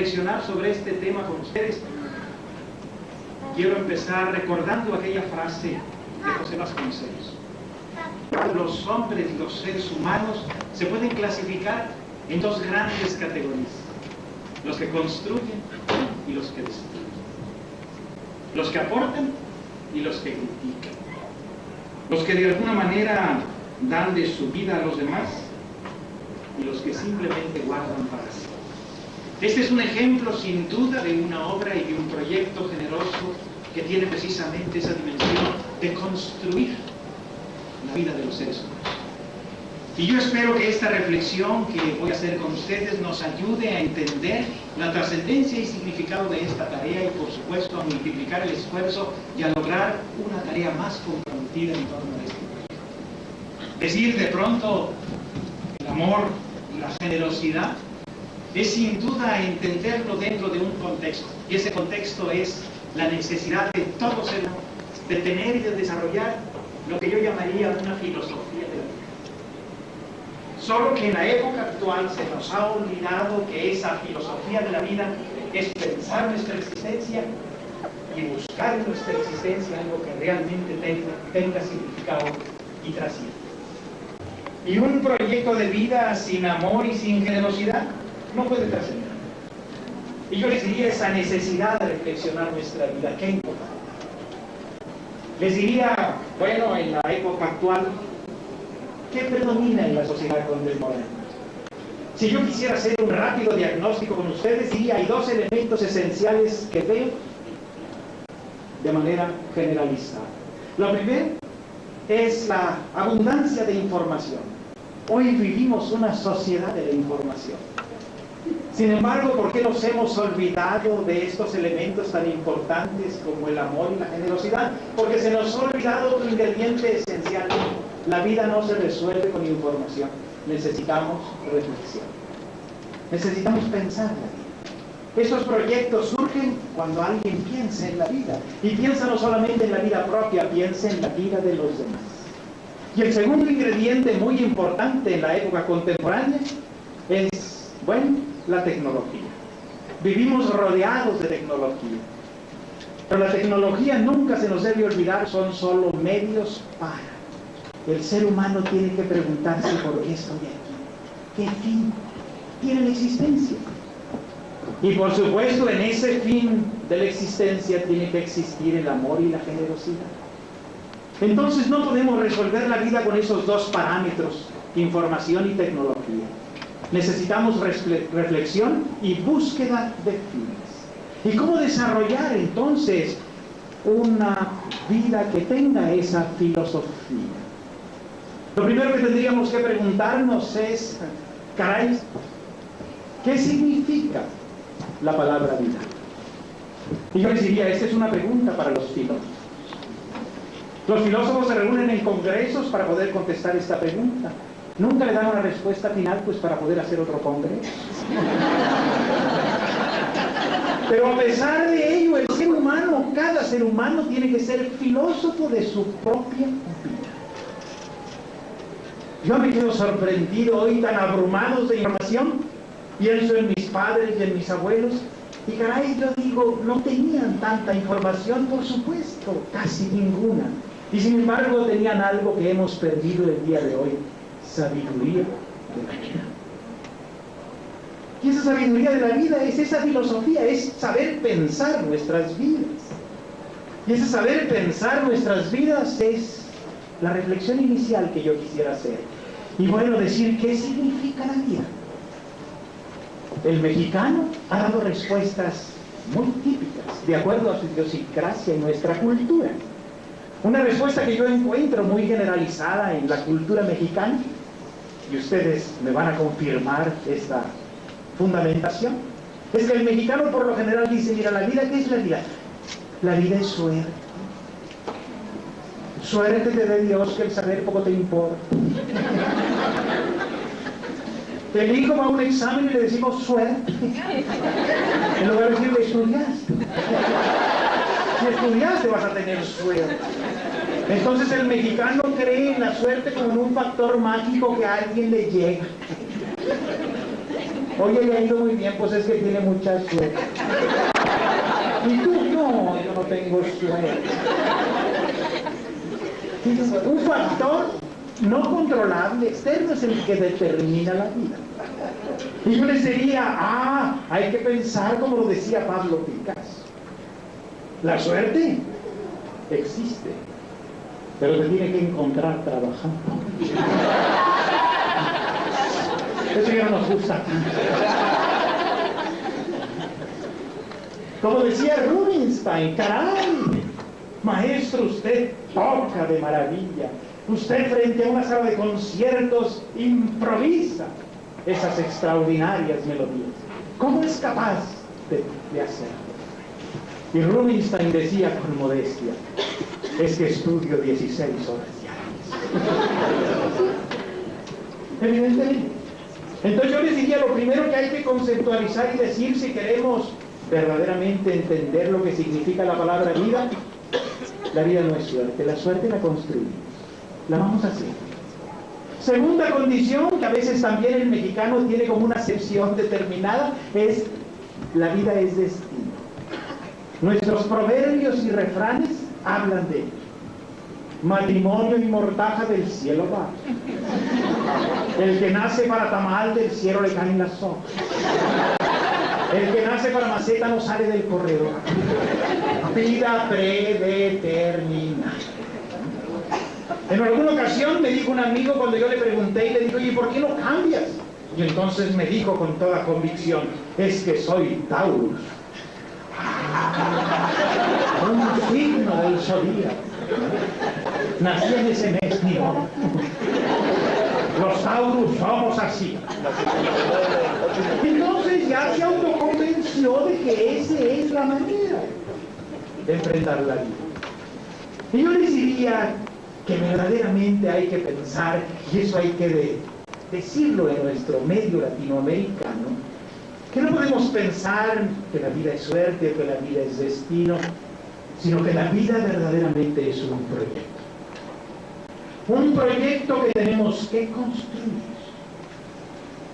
reflexionar sobre este tema con ustedes, quiero empezar recordando aquella frase de José Vasconcelos. Los hombres, los seres humanos, se pueden clasificar en dos grandes categorías: los que construyen y los que destruyen, los que aportan y los que critican, los que de alguna manera dan de su vida a los demás y los que simplemente guardan para sí. Este es un ejemplo sin duda de una obra y de un proyecto generoso que tiene precisamente esa dimensión de construir la vida de los seres humanos. Y yo espero que esta reflexión que voy a hacer con ustedes nos ayude a entender la trascendencia y significado de esta tarea y, por supuesto, a multiplicar el esfuerzo y a lograr una tarea más comprometida en torno a este proyecto. Decir de pronto el amor y la generosidad es sin duda entenderlo dentro de un contexto, y ese contexto es la necesidad de todo ser humano de tener y de desarrollar lo que yo llamaría una filosofía de la vida. Solo que en la época actual se nos ha olvidado que esa filosofía de la vida es pensar nuestra existencia y buscar en nuestra existencia algo que realmente tenga significado y trascienda. Y un proyecto de vida sin amor y sin generosidad no puede trascender. Y yo les diría esa necesidad de reflexionar nuestra vida, qué importante. Les diría, bueno, en la época actual, ¿qué predomina en la sociedad contemporánea? Si yo quisiera hacer un rápido diagnóstico con ustedes, diría, hay dos elementos esenciales que veo de manera generalizada. Lo primero es la abundancia de información. Hoy vivimos una sociedad de la información. Sin embargo, ¿por qué nos hemos olvidado de estos elementos tan importantes como el amor y la generosidad? Porque se nos ha olvidado un ingrediente esencial. La vida no se resuelve con información. Necesitamos reflexión. Necesitamos pensar la vida. Estos proyectos surgen cuando alguien piensa en la vida. Y piensa no solamente en la vida propia, piensa en la vida de los demás. Y el segundo ingrediente muy importante en la época contemporánea es, bueno, la tecnología. Vivimos rodeados de tecnología. Pero la tecnología nunca se nos debe olvidar, son solo medios para. El ser humano tiene que preguntarse por qué estoy aquí. ¿Qué fin tiene la existencia? Y por supuesto, en ese fin de la existencia tiene que existir el amor y la generosidad. Entonces no podemos resolver la vida con esos dos parámetros, información y tecnología. Necesitamos reflexión y búsqueda de fines. ¿Y cómo desarrollar entonces una vida que tenga esa filosofía? Lo primero que tendríamos que preguntarnos es, caray, ¿qué significa la palabra vida? Y yo les diría, esta es una pregunta para los filósofos. Los filósofos se reúnen en congresos para poder contestar esta pregunta. Nunca le dan una respuesta final, pues, para poder hacer otro congreso. Pero a pesar de ello, el ser humano, cada ser humano, tiene que ser filósofo de su propia vida. Yo me quedo sorprendido hoy, tan abrumados de información. Pienso en mis padres y en mis abuelos. Y caray, yo digo, no tenían tanta información, por supuesto, casi ninguna. Y sin embargo tenían algo que hemos perdido el día de hoy: sabiduría de la vida. Y esa sabiduría de la vida es esa filosofía, es saber pensar nuestras vidas. Y ese saber pensar nuestras vidas es la reflexión inicial que yo quisiera hacer. Y bueno, decir, ¿qué significa la vida? El mexicano ha dado respuestas muy típicas, de acuerdo a su idiosincrasia y nuestra cultura. Una respuesta que yo encuentro muy generalizada en la cultura mexicana, y ustedes me van a confirmar esta fundamentación, es que el mexicano por lo general dice, mira, la vida, ¿qué es la vida? La vida es suerte. Suerte te dé Dios, que el saber poco te importa. El hijo va a un examen y le decimos suerte. En lugar de decirle, estudiaste. Si estudiaste vas a tener suerte. Entonces el mexicano cree en la suerte como en un factor mágico que a alguien le llega. Oye, le ha ido muy bien, pues es que tiene mucha suerte. Y tú, no, yo no tengo suerte. Un factor no controlable externo es el que determina la vida. Y yo les diría, hay que pensar como lo decía Pablo Picasso. La suerte existe, pero te tiene que encontrar trabajando. Eso ya no nos gusta. Como decía Rubinstein, caray, maestro, usted toca de maravilla. Usted frente a una sala de conciertos improvisa esas extraordinarias melodías. ¿Cómo es capaz de hacerlo? Y Rubinstein decía con modestia, es que estudio 16 horas diarias. Evidentemente. Entonces yo les diría, lo primero que hay que conceptualizar y decir si queremos verdaderamente entender lo que significa la palabra vida, la vida no es suerte, la suerte la construimos, la vamos a hacer. Segunda condición, que a veces también el mexicano tiene como una acepción determinada, es la vida es destino. Nuestros proverbios y refranes hablan de ello. Matrimonio y mortaja del cielo va. El que nace para tamal del cielo le caen las hojas. El que nace para maceta no sale del corredor. Vida predeterminada. En alguna ocasión me dijo un amigo cuando yo le pregunté y le digo, ¿y por qué no cambias? Y entonces me dijo con toda convicción, es que soy Taurus. Un signo del zodíaco. Nací en ese mes, no. Los Taurus somos así. Entonces ya se autoconvenció de que esa es la manera de enfrentar la vida. Y yo les diría que verdaderamente hay que pensar, y eso hay que decirlo en nuestro medio latinoamericano, que no podemos pensar que la vida es suerte o que la vida es destino, sino que la vida verdaderamente es un proyecto. Un proyecto que tenemos que construir.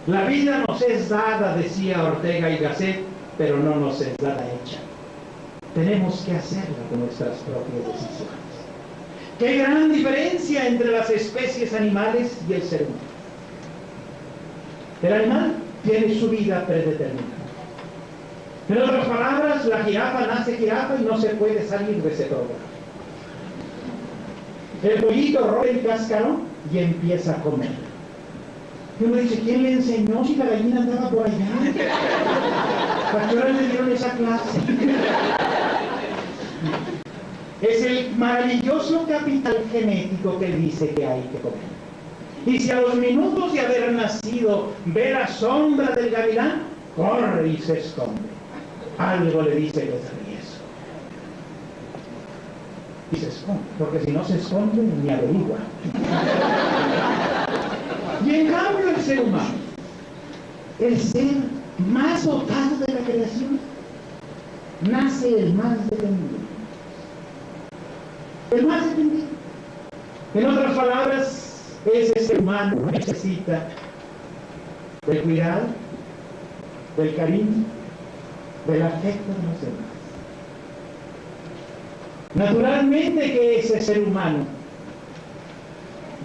La vida nos es dada, decía Ortega y Gasset, pero no nos es dada hecha. Tenemos que hacerla con nuestras propias decisiones. ¡Qué gran diferencia entre las especies animales y el ser humano! El animal tiene su vida predeterminada. En otras palabras, la jirafa nace jirafa y no se puede salir de ese programa. El pollito rompe el cascarón y empieza a comer. Y uno dice, ¿quién le enseñó si la gallina andaba por allá? ¿Para qué hora le dieron esa clase? Es el maravilloso capital genético que dice que hay que comer. Y si a los minutos de haber nacido ve la sombra del gavilán, corre y se esconde. Algo le dice que es riesgo. Y se esconde, porque si no se esconde, ni averigua. Y en cambio el ser humano, el ser más dotado de la creación, nace el más dependiente. El más dependiente. En otras palabras, ese ser humano necesita del cuidado, del cariño, del afecto de los demás. Naturalmente que ese ser humano,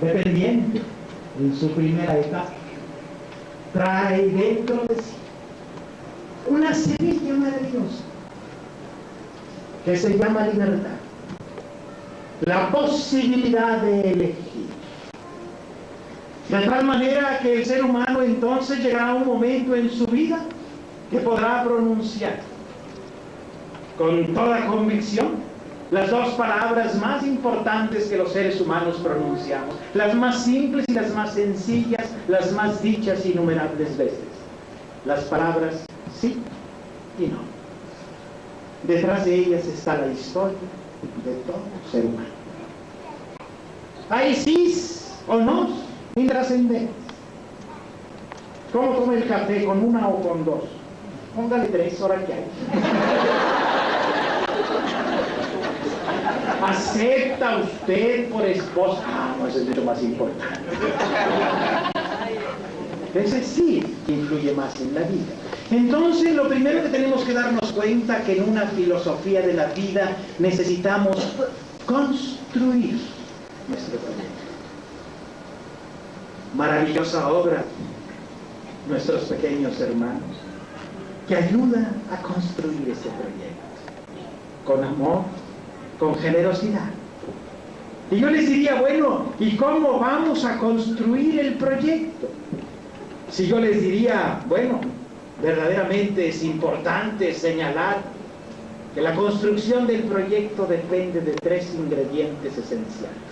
dependiente en su primera etapa, trae dentro de sí una semilla maravillosa que se llama libertad. La posibilidad de elegir. De tal manera que el ser humano entonces llegará a un momento en su vida que podrá pronunciar con toda convicción las dos palabras más importantes que los seres humanos pronunciamos, las más simples y las más sencillas, las más dichas innumerables veces. Las palabras sí y no. Detrás de ellas está la historia de todo ser humano. Hay sís o no intrascendentes. ¿Cómo toma el café? ¿Con una o con dos? Póngale 3 horas que hay. ¿Acepta usted por esposa? No, eso es mucho más importante. Ese sí influye más en la vida. Entonces, lo primero que tenemos que darnos cuenta que en una filosofía de la vida necesitamos construir nuestro proyecto. Maravillosa obra, nuestros pequeños hermanos, que ayuda a construir ese proyecto con amor, con generosidad. Y yo les diría, bueno, ¿y cómo vamos a construir el proyecto? Si yo les diría, bueno, verdaderamente es importante señalar que la construcción del proyecto depende de 3 ingredientes esenciales.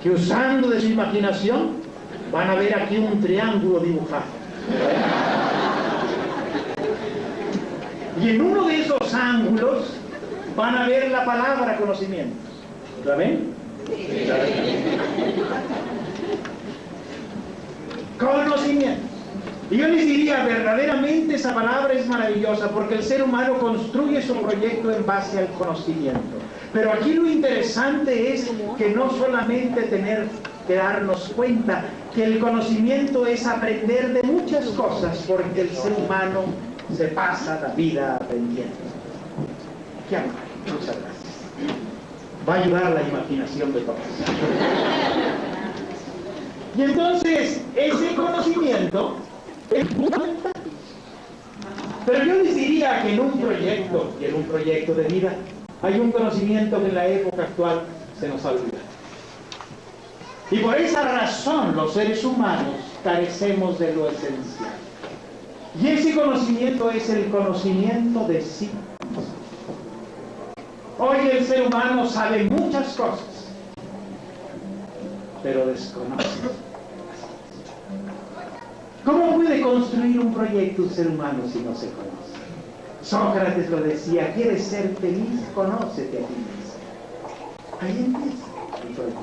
Que usando de su imaginación van a ver aquí un triángulo dibujado. Y en uno de esos ángulos van a ver la palabra conocimiento. ¿La ven? Sí. Conocimiento. Y yo les diría, verdaderamente esa palabra es maravillosa porque el ser humano construye su proyecto en base al conocimiento. Pero aquí lo interesante es que no solamente tener que darnos cuenta que el conocimiento es aprender de muchas cosas, porque el ser humano se pasa la vida aprendiendo. ¿Qué amor? Muchas gracias. Va a ayudar la imaginación de todos. Y entonces, ese conocimiento es fundamental. Pero yo les diría que en un proyecto, y en un proyecto de vida, hay un conocimiento que en la época actual se nos ha olvidado. Y por esa razón los seres humanos carecemos de lo esencial. Y ese conocimiento es el conocimiento de sí. Hoy el ser humano sabe muchas cosas, pero desconoce. ¿Cómo puede construir un proyecto un ser humano si no se conoce? Sócrates lo decía, ¿quieres ser feliz? Conócete a ti mismo. Ahí empieza el proyecto.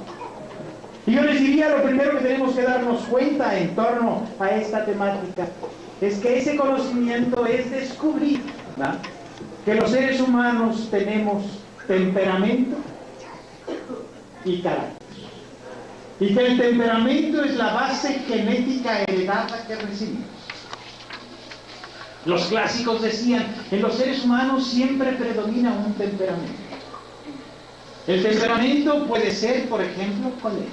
Y yo les diría, lo primero que tenemos que darnos cuenta en torno a esta temática es que ese conocimiento es descubrir, ¿no?, que los seres humanos tenemos temperamento y carácter. Y que el temperamento es la base genética heredada que recibimos. Los clásicos decían, en los seres humanos siempre predomina un temperamento. El temperamento puede ser, por ejemplo, colérico.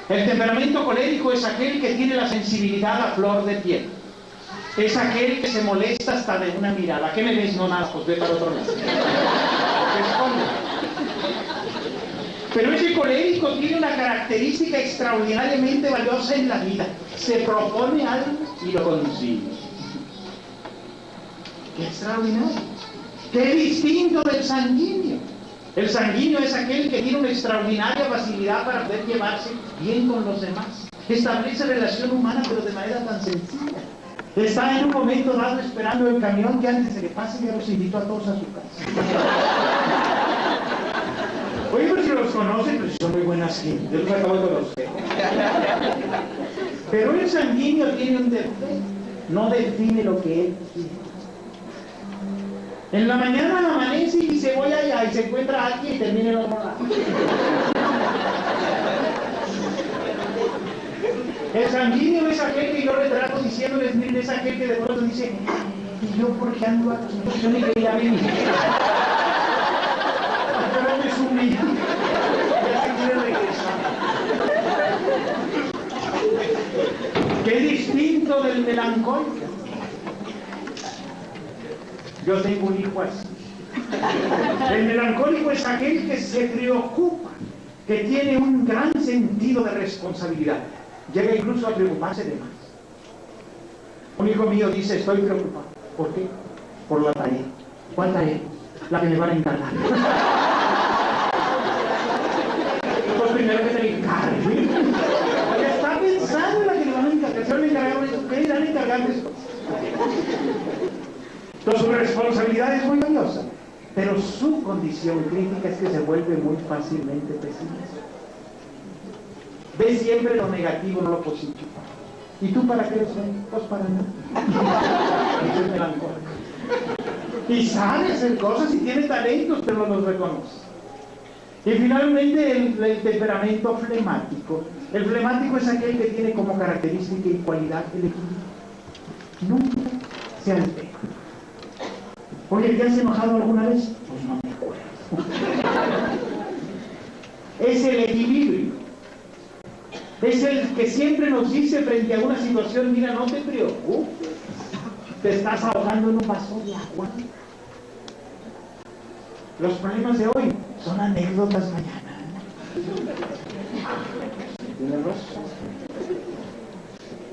El temperamento colérico es aquel que tiene la sensibilidad a flor de piel. Es aquel que se molesta hasta de una mirada. ¿Qué me ves? No, nada, pues ve para otro lado. Pero ese colérico tiene una característica extraordinariamente valiosa en la vida. Se propone algo y lo consigue. ¡Qué extraordinario! ¡Qué distinto del sanguíneo! El sanguíneo es aquel que tiene una extraordinaria facilidad para poder llevarse bien con los demás. Establece relación humana, pero de manera tan sencilla. Está en un momento dado esperando el camión que antes de que pase ya los invitó a todos a su casa. Oye, pero si los conocen, pues son muy buenas gente. Yo los acabo de conocer. Pero el sanguíneo tiene un defecto. No define lo que él quiere. En la mañana amanece y se voy allá y se encuentra a alguien y termina en otro lado. El sanguíneo es aquel que yo retrato diciéndoles, miren, es aquel que de pronto dice, ¿y yo por qué ando a tus hijos? Yo ni quería venir. Pero me sumí. Ya se quiere regresar. Qué distinto del melancólico. Yo tengo un hijo así. El melancólico es aquel que se preocupa, que tiene un gran sentido de responsabilidad. Llega incluso a preocuparse de más. Un hijo mío dice, estoy preocupado. ¿Por qué? Por la tarea. ¿Cuál tarea? La que me van a encargar. Pues primero que te encargue. Está pensando en la que le van a encargar. Se van a encargar de eso. ¿Qué le van a encargar de eso? Entonces su responsabilidad es muy valiosa, pero su condición crítica es que se vuelve muy fácilmente pesimista. Ve siempre lo negativo, no lo positivo. ¿Y tú para qué eres bueno? Pues para nada. Eso es melancólico. Y sabe hacer cosas y tiene talentos, pero no los reconoce. Y finalmente el temperamento flemático. El flemático es aquel que tiene como característica y cualidad el equilibrio. Nunca se altera. Oye, ¿te has enojado alguna vez? Pues no me acuerdo. Es el equilibrio. Es el que siempre nos dice frente a una situación: mira, no te preocupes, te estás ahogando en un vaso de agua. Los problemas de hoy son anécdotas mañana. ¿Tienes razón?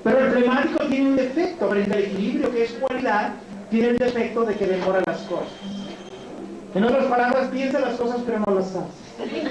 Pero el flemático tiene un defecto frente al equilibrio, que es cualidad. Tiene el defecto de que demora las cosas. En otras palabras, piensa las cosas pero no las hace.